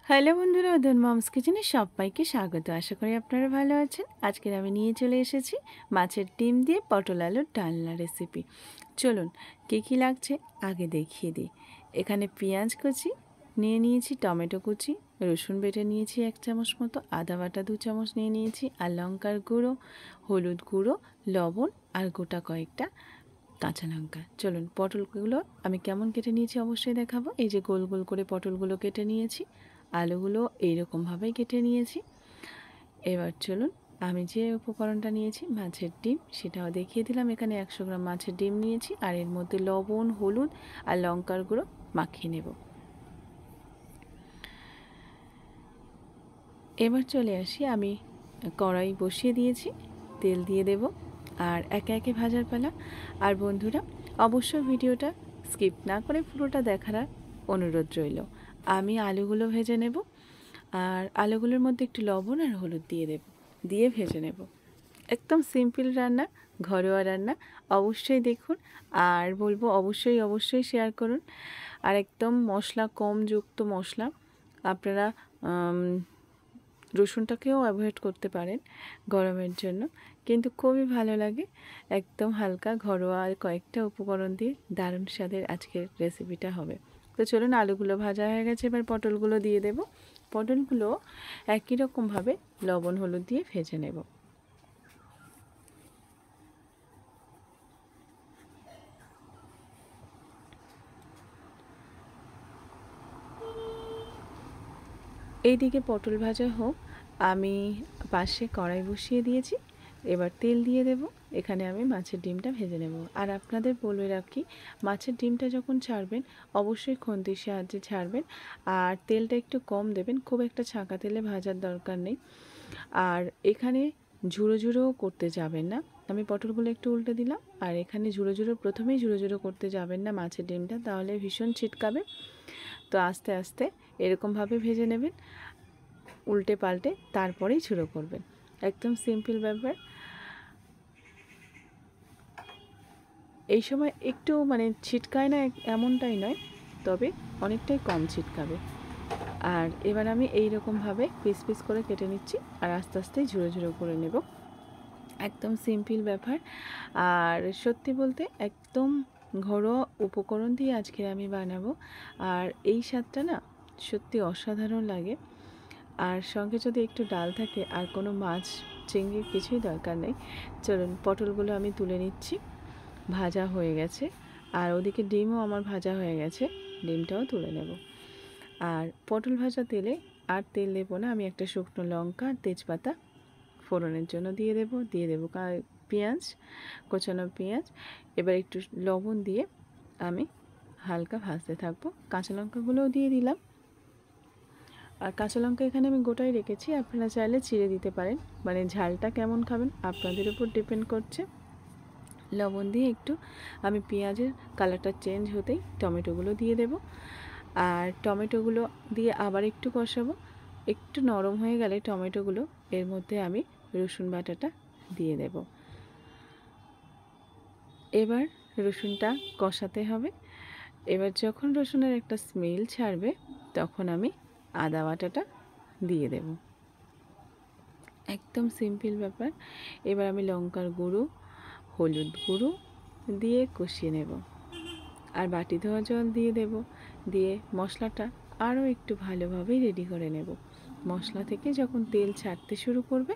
Hello বন্ধুরা, ওদের moms কিচেনে সবাইকে স্বাগত। আশা করি আপনারা ভালো আছেন। আজকের আমি নিয়ে চলে এসেছি মাছের ডিম দিয়ে পটল আলুর ডালনা রেসিপি। চলুন কী কী লাগছে আগে দেখিয়ে দিই। এখানে পেঁয়াজ কুচি নিয়ে নিয়েছি, টমেটো কুচি, রসুন বেটে নিয়েছি 1 চামচ মতো, আদা বাটা 2 চামচ নিয়ে নিয়েছি, আর লঙ্কার গুঁড়ো, হলুদ গুঁড়ো, লবণ আর গোটা কয়েকটা কাঁচা লঙ্কা। চলুন পটলগুলো আমি কেমন কেটে নিয়েছি অবশ্যই দেখাবো। এই যে গোল গোল করে পটলগুলো কেটে নিয়েছি, আলুগুলো এইরকমভাবেই কেটে নিয়েছি। এবার চলুন আমি যে উপকরণটা নিয়েছি মাছের ডিম সেটাও দেখিয়ে দিলাম। এখানে 100 গ্রাম মাছের ডিম নিয়েছি, আর এর মধ্যে লবণ, হলুদ আর লঙ্কার গুঁড়ো মাখিয়ে নেব। এবার চলে আসি, আমি কড়াই বসিয়ে দিয়েছি, তেল দিয়ে দেব আর একে একে ভাজার পালা। আর বন্ধুরা অবশ্যই ভিডিওটা স্কিপ না করে পুরোটা দেখার অনুরোধ রইল। আমি আলুগুলো ভেজে নেব, আর আলুগুলোর মধ্যে একটু লবণ আর হলুদ দিয়ে দেব, দিয়ে ভেজে নেব। একদম সিম্পল রান্না, ঘরোয়া রান্না, অবশ্যই দেখুন। আর বলবো অবশ্যই অবশ্যই শেয়ার করুন। আর একদম মশলা কম যুক্ত মশলা, আপনারা রসুনটাকেও অ্যাভয়েড করতে পারেন গরমের জন্য, কিন্তু খুবই ভালো লাগে। একদম হালকা ঘরোয়া কয়েকটা উপকরণ দিয়ে দারুণ স্বাদের আজকের রেসিপিটা হবে। তো চলুন, আলুগুলো ভাজা হয়ে গেছে, এবার পটলগুলো দিয়ে দেব। পটলগুলো একই রকমভাবে লবণ হলুদ দিয়ে ভেজে নেব। এইদিকে পটল ভাজা হোক, আমি পাশে কড়াই বসিয়ে দিয়েছি। এবার তেল দিয়ে দেব। এখানে আমি মাছের ডিমটা ভেজে নেব। আর আপনাদের বলে রাখি, মাছের ডিমটা যখন ছাড়বেন অবশ্যই খুন্তির সাহায্যে ছাড়বেন, আর তেলটা একটু কম দেবেন, খুব একটা ছাঁকা তেলে ভাজার দরকার নেই। আর এখানে ঝুড়ো ঝুড়োও করতে যাবেন না। আমি পটলগুলো একটু উল্টে দিলাম, আর এখানে প্রথমেই ঝুড়ো ঝুড়ো করতে যাবেন না মাছের ডিমটা, তাহলে ভীষণ ছিটকাবে। তো আস্তে আস্তে এরকমভাবে ভেজে নেবেন, উল্টে পাল্টে তারপরেই ঝুড়ো করবেন। একদম সিম্পল ব্যাপার। এই সময় একটু ছিটকায় না এমনটাই নয়, তবে অনেকটাই কম ছিটকাবে। আর এবার আমি এই রকমভাবে পিস পিস করে কেটে নিচ্ছি, আর আস্তে আস্তে ঝুড়ো ঝুড়ো করে নেব। একদম সিম্পল ব্যাপার। আর সত্যি বলতে একদম ঘরোয়া উপকরণ দিয়ে আজকে আমি বানাবো, আর এই স্বাদটা না সত্যি অসাধারণ লাগে। আর সঙ্গে যদি একটু ডাল থাকে, আর কোনো মাছ চিংড়ির কিছুই দরকার নেই। চলুন পটলগুলো আমি তুলে নিচ্ছি, ভাজা হয়ে গেছে। আর ওদিকে ডিমও আমার ভাজা হয়ে গেছে, ডিমটাও তুলে নেব। আর পটল ভাজা তেলে আর তেল দেবো না, আমি একটা শুকনো লঙ্কা আর তেজপাতা ফোড়নের জন্য দিয়ে দেবো পেঁয়াজ, কোচানো পেঁয়াজ। এবার একটু লবণ দিয়ে আমি হালকা ভাজতে থাকবো। কাঁচা লঙ্কাগুলোও দিয়ে দিলাম। আর কাঁচা লঙ্কা এখানে আমি গোটাই রেখেছি, আপনারা চাইলে চিড়ে দিতে পারেন, ঝালটা কেমন খাবেন আপনাদের উপর ডিপেন্ড করছে। লবণ দিয়ে একটু আমি পেঁয়াজের কালারটা চেঞ্জ হতেই টমেটোগুলো দিয়ে দেব, আর টমেটোগুলো দিয়ে আবার একটু কষাবো। একটু নরম হয়ে গেলে টমেটোগুলো, এর মধ্যে আমি রসুন বাটাটা দিয়ে দেব। এবার রসুনটা কষাতে হবে। এবার যখন রসুনের একটা স্মেল ছাড়বে, তখন আমি আদা বাটাটা দিয়ে দেব। একদম সিম্পল ব্যাপার। এবার আমি লঙ্কার গুঁড়ো, হলুদ গুঁড়ো দিয়ে কষিয়ে নেব, আর বাটি ধোয়া জল দিয়ে দেব। দিয়ে মশলাটা আরও একটু ভালোভাবে রেডি করে নেব। মশলা থেকে যখন তেল ছাড়তে শুরু করবে,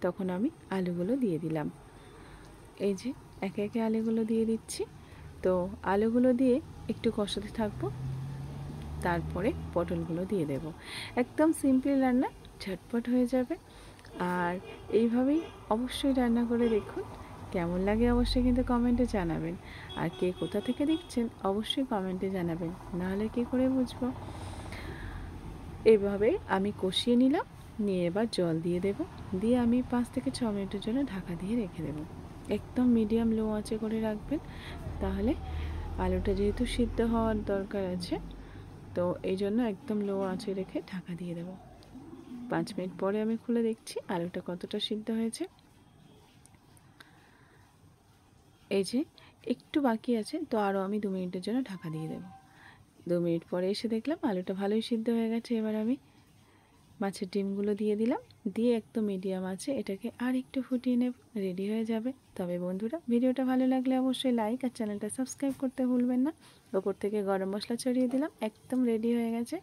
তখন আমি আলুগুলো দিয়ে দিলাম। এই যে একে একে আলুগুলো দিয়ে দিচ্ছি। তো আলুগুলো দিয়ে একটু কষাতে থাকবো, তারপরে পটলগুলো দিয়ে দেব। একদম সিম্পল রান্না, ঝটপট হয়ে যাবে। আর এইভাবেই অবশ্যই রান্না করে দেখুন। কেমন লাগে অবশ্যই কিন্তু কমেন্টে জানাবেন। আর কে কোথা থেকে দেখছেন অবশ্যই কমেন্টে জানাবেন, নাহলে কী করে বুঝবো। এভাবে আমি কষিয়ে নিলাম, নিয়ে এবার জল দিয়ে দেব। দিয়ে আমি 5 থেকে 6 মিনিটের জন্য ঢাকা দিয়ে রেখে দেব। একদম মিডিয়াম লো আঁচে করে রাখবেন, তাহলে আলুটা যেহেতু সিদ্ধ হওয়ার দরকার আছে, তো এই জন্য একদম লো আঁচে রেখে ঢাকা দিয়ে দেব। 5 মিনিট পরে আমি খুলে দেখছি আলুটা কতটা সিদ্ধ হয়েছে। এই যে একটু বাকি আছে, তো আরও আমি 2 মিনিটের জন্য ঢাকা দিয়ে দেব। 2 মিনিট পরে এসে দেখলাম আলুটা ভালোই সিদ্ধ হয়ে গেছে। এবার আমি মাছের ডিমগুলো দিয়ে দিলাম, দিয়ে একদম মিডিয়াম আছে এটাকে আর একটু ফুটিয়ে নেব, রেডি হয়ে যাবে। তবে বন্ধুরা, ভিডিওটা ভালো লাগলে অবশ্যই লাইক আর চ্যানেলটা সাবস্ক্রাইব করতে ভুলবেন না। ওপর থেকে গরম মশলা ছড়িয়ে দিলাম, একদম রেডি হয়ে গেছে।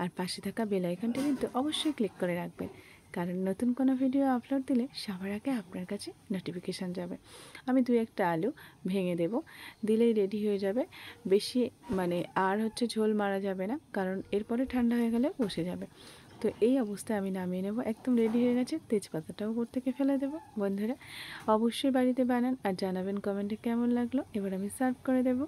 আর পাশে থাকা বেল আইকনটা কিন্তু অবশ্যই ক্লিক করে রাখবেন, কারণ নতুন কোনো ভিডিও আপলোড দিলে সবার আগে আপনার কাছে নোটিফিকেশান যাবে। আমি 2-1টা আলু ভেঙে দেব, দিলেই রেডি হয়ে যাবে। বেশি আর ঝোল মারা যাবে না, কারণ এরপরে ঠান্ডা হয়ে গেলে বসে যাবে। তো এই অবস্থায় আমি নামিয়ে নেব, একদম রেডি হয়ে গেছে। তেজপাতাটাও উপর থেকে ফেলে দেবো। বন্ধুরা, অবশ্যই বাড়িতে বানান আর জানাবেন কমেন্টে কেমন লাগলো। এবার আমি সার্ভ করে দেব।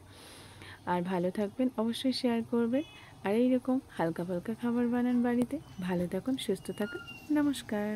আর ভালো থাকবেন, অবশ্যই শেয়ার করবেন। আর এইরকম হালকা ফালকা খাবার বানান বাড়িতে। ভালো থাকুন, সুস্থ থাকুন। নমস্কার।